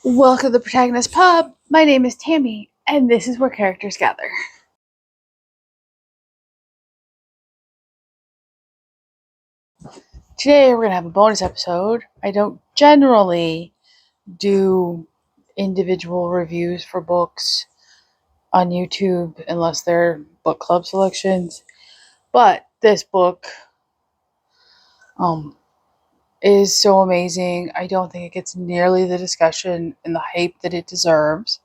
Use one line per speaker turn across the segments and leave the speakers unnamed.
Welcome to the Protagonist Pub. My name is Tammy, and this is where characters gather. Today, we're going to have a bonus episode. I don't generally do individual reviews for books on YouTube unless they're book club selections, but this book is so amazing. I don't think it gets nearly the discussion and the hype that it deserves,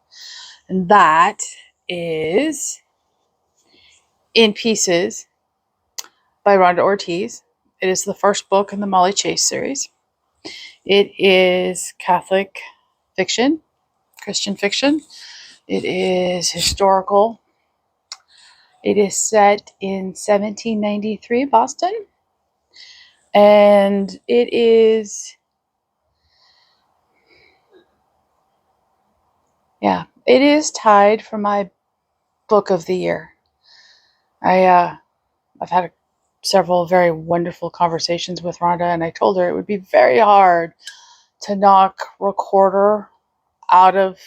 and that is In Pieces by Rhonda Ortiz. It is the first book in the Molly Chase series. It is Catholic fiction, Christian fiction. It is historical. It is set in 1793 Boston. And it is tied for my book of the year. I've had several very wonderful conversations with Rhonda, and I told her it would be very hard to knock Recorder out of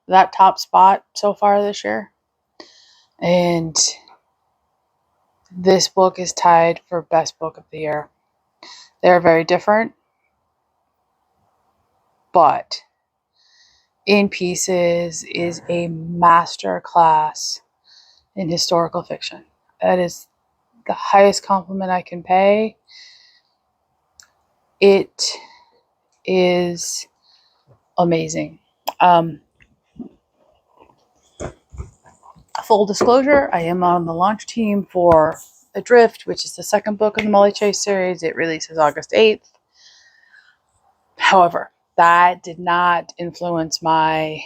that top spot so far this year. And this book is tied for best book of the year. They're very different, but In Pieces is a master class in historical fiction. That is the highest compliment I can pay. It is amazing. Full disclosure, I am on the launch team for Adrift, which is the second book in the Molly Chase series. It releases August 8th. However, that did not influence my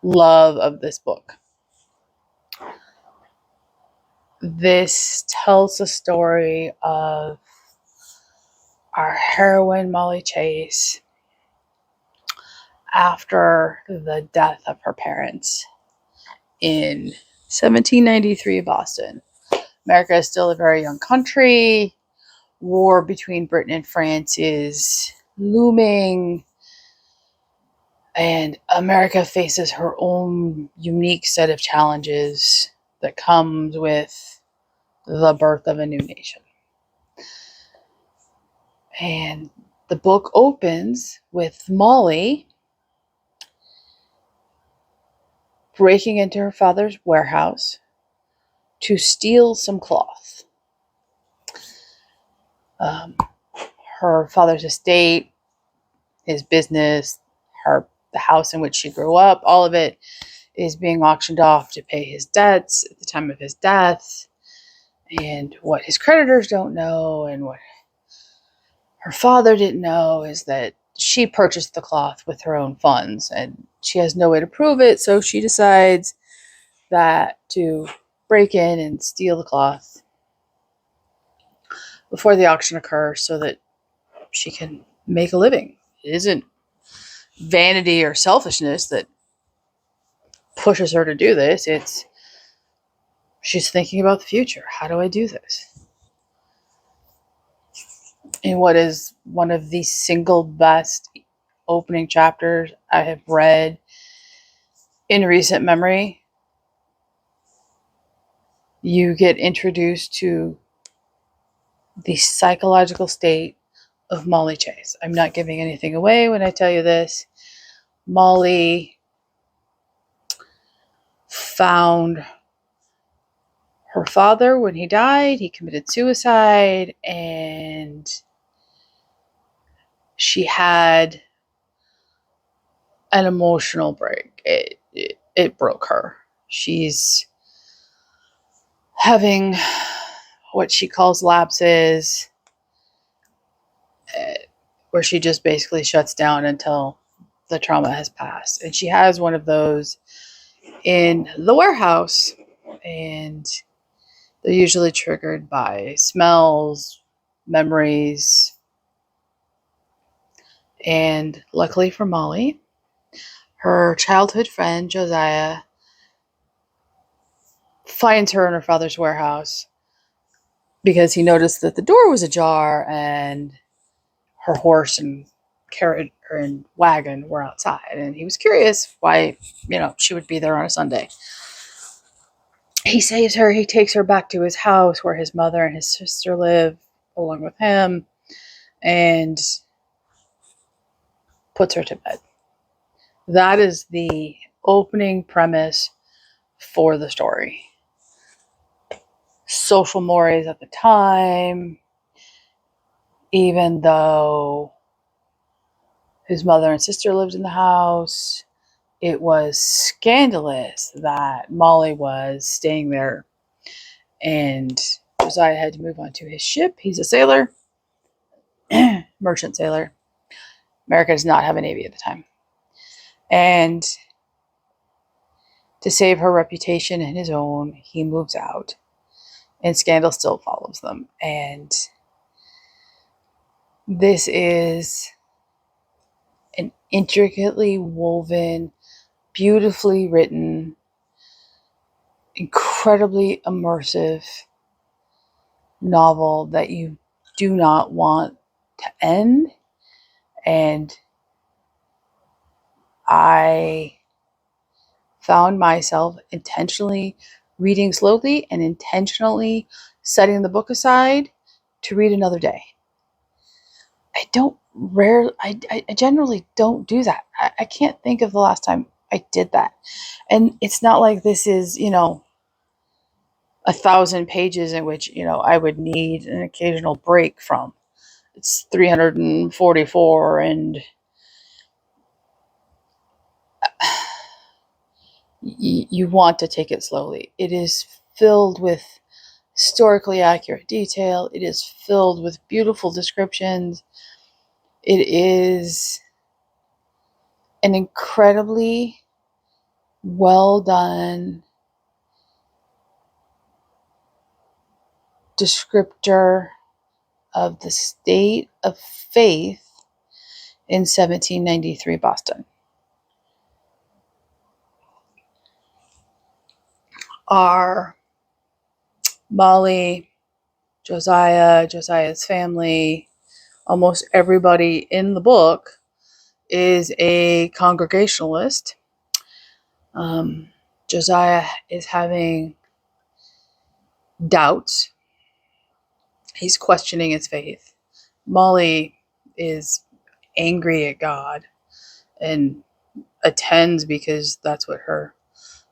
love of this book. This tells the story of our heroine, Molly Chase, after the death of her parents in 1793 Boston. America is still a very young country. War between Britain and France is looming, and America faces her own unique set of challenges that comes with the birth of a new nation. And the book opens with Molly breaking into her father's warehouse to steal some cloth. Her father's estate, his business, the house in which she grew up, all of it is being auctioned off to pay his debts at the time of his death. And what his creditors don't know, and what her father didn't know, is that she purchased the cloth with her own funds, and she has no way to prove it, so she decides that to break in and steal the cloth before the auction occurs so that she can make a living. It isn't vanity or selfishness that pushes her to do this. She's thinking about the future. How do I do this? In what is one of the single best opening chapters I have read in recent memory, you get introduced to the psychological state of Molly Chase. I'm not giving anything away when I tell you this. Molly found her father when he died. He committed suicide, and she had an emotional break. It broke her. She's having what she calls lapses, where she just basically shuts down until the trauma has passed. And she has one of those in the warehouse, and they're usually triggered by smells, memories. And luckily for Molly, her childhood friend, Josiah, finds her in her father's warehouse because he noticed that the door was ajar and her horse and carriage and wagon were outside, and he was curious why, she would be there on a Sunday. He saves her. He takes her back to his house where his mother and his sister live, along with him, and puts her to bed. That is the opening premise for the story. Social mores at the time, even though his mother and sister lived in the house, it was scandalous that Molly was staying there, and Josiah had to move on to his ship. He's a sailor, merchant sailor. America does not have a navy at the time. And to save her reputation and his own, he moves out, and scandal still follows them. And this is an intricately woven, beautifully written, incredibly immersive novel that you do not want to end. And I found myself intentionally reading slowly and intentionally setting the book aside to read another day. I generally don't do that. I can't think of the last time I did that. And it's not like this is, 1,000 pages in which, I would need an occasional break from. It's 344, and you want to take it slowly. It is filled with historically accurate detail. It is filled with beautiful descriptions. It is an incredibly well done descriptor of the state of faith in 1793 Boston. Our Molly, Josiah's family, almost everybody in the book is a Congregationalist. Josiah is having doubts. He's questioning his faith. Molly is angry at God and attends because that's what her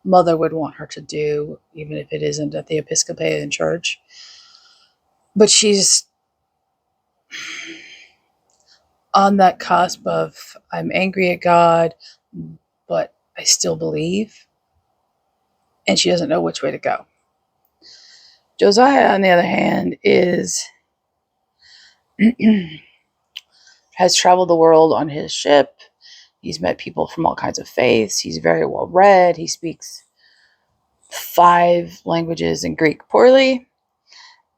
mother would want her to do, even if it isn't at the Episcopalian church. But she's on that cusp of, I'm angry at God, but I still believe. And she doesn't know which way to go. Josiah, on the other hand, has traveled the world on his ship. He's met people from all kinds of faiths. He's very well read. He speaks 5 languages and Greek poorly.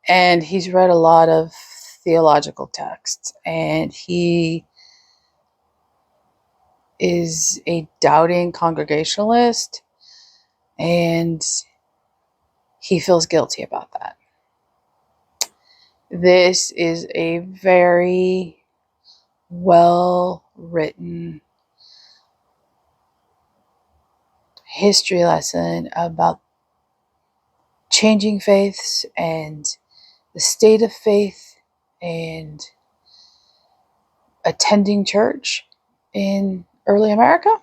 And he's read a lot of theological texts. And he is a doubting Congregationalist. And he feels guilty about that. This is a very well written history lesson about changing faiths and the state of faith and attending church in early America.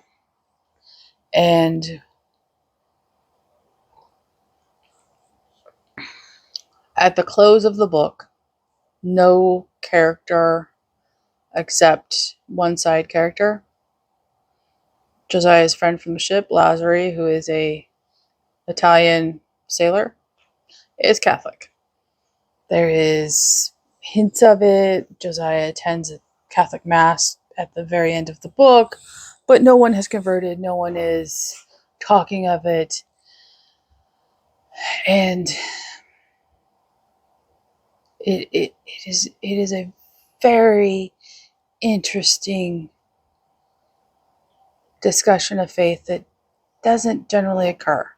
And at the close of the book, no character except one side character, Josiah's friend from the ship, Lazari, who is a Italian sailor, is Catholic. There is hints of it. Josiah attends a Catholic mass at the very end of the book, but no one has converted. No one is talking of it. And it is a very interesting discussion of faith that doesn't generally occur.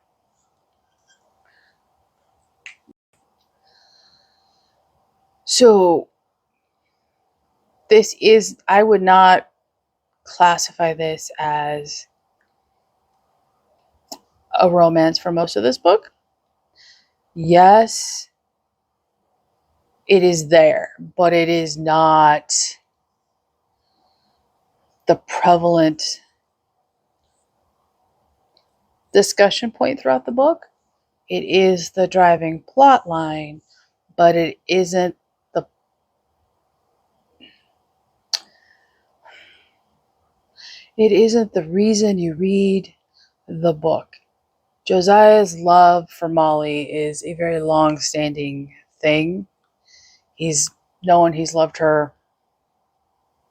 So I would not classify this as a romance for most of this book. Yes, it is there, but it is not the prevalent discussion point throughout the book. It is the driving plot line, but it isn't the reason you read the book. Josiah's love for Molly is a very long-standing thing. He's loved her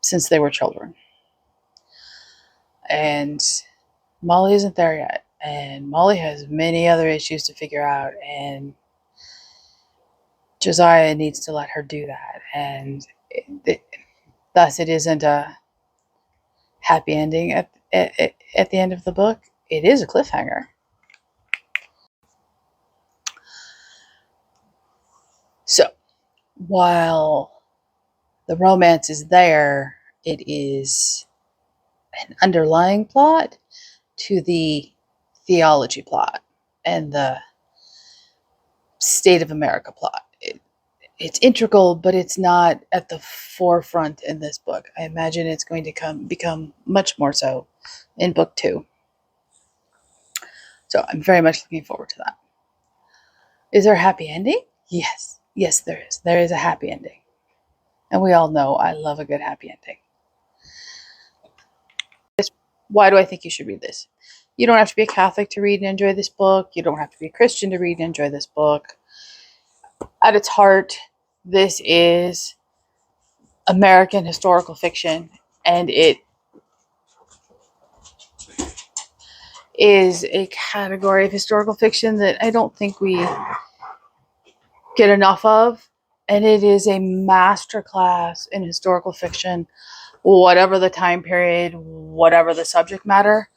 since they were children. And Molly isn't there yet. And Molly has many other issues to figure out. And Josiah needs to let her do that. And thus it isn't a happy ending at the end of the book. It is a cliffhanger. So, while the romance is there, it is an underlying plot to the theology plot and the state of America plot. It's integral, but it's not at the forefront in this book. I imagine it's going to become much more so in book 2. So I'm very much looking forward to that. Is there a happy ending? Yes. Yes, there is. There is a happy ending. And we all know I love a good happy ending. Why do I think you should read this? You don't have to be a Catholic to read and enjoy this book. You don't have to be a Christian to read and enjoy this book. At its heart, this is American historical fiction, and it is a category of historical fiction that I don't think we get enough of. And it is a masterclass in historical fiction, whatever the time period, whatever the subject matter.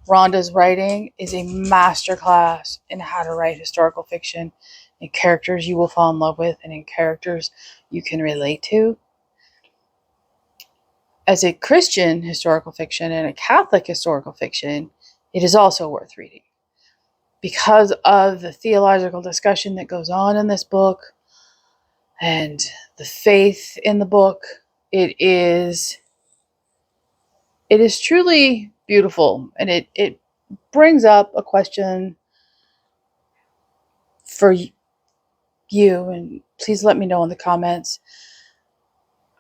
Rhonda's writing is a masterclass in how to write historical fiction, in characters you will fall in love with, and in characters you can relate to. As a Christian historical fiction and a Catholic historical fiction, it is also worth reading. Because of the theological discussion that goes on in this book and the faith in the book, it is truly beautiful, and it brings up a question for you, and please let me know in the comments.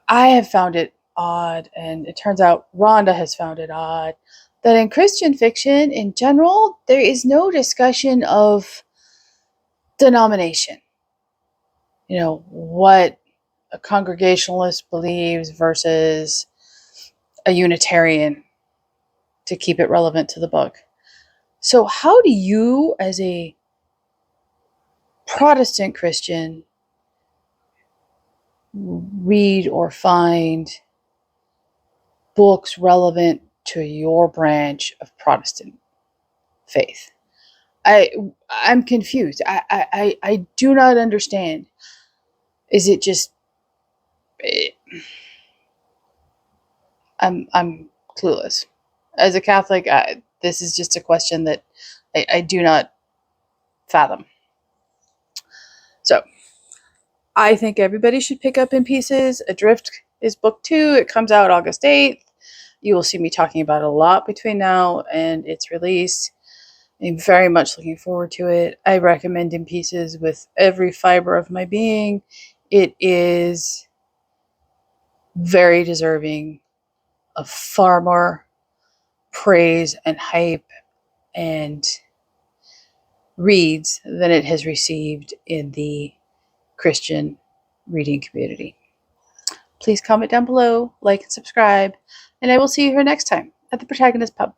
I have found it odd, and it turns out Rhonda has found it odd, that in Christian fiction in general, there is no discussion of denomination. You know, what a Congregationalist believes versus a Unitarian, to keep it relevant to the book. So how do you, as a Protestant Christian, read or find books relevant to your branch of Protestant faith? I'm confused. I do not understand. Is it just I'm clueless. As a Catholic, this is just a question that I do not fathom. So I think everybody should pick up In Pieces. Adrift is book 2. It comes out August 8th. You will see me talking about it a lot between now and its release. I'm very much looking forward to it. I recommend In Pieces with every fiber of my being. It is very deserving of far more praise and hype and reads than it has received in the Christian reading community. Please comment down below, like and subscribe, and I will see you here next time at the Protagonist Pub.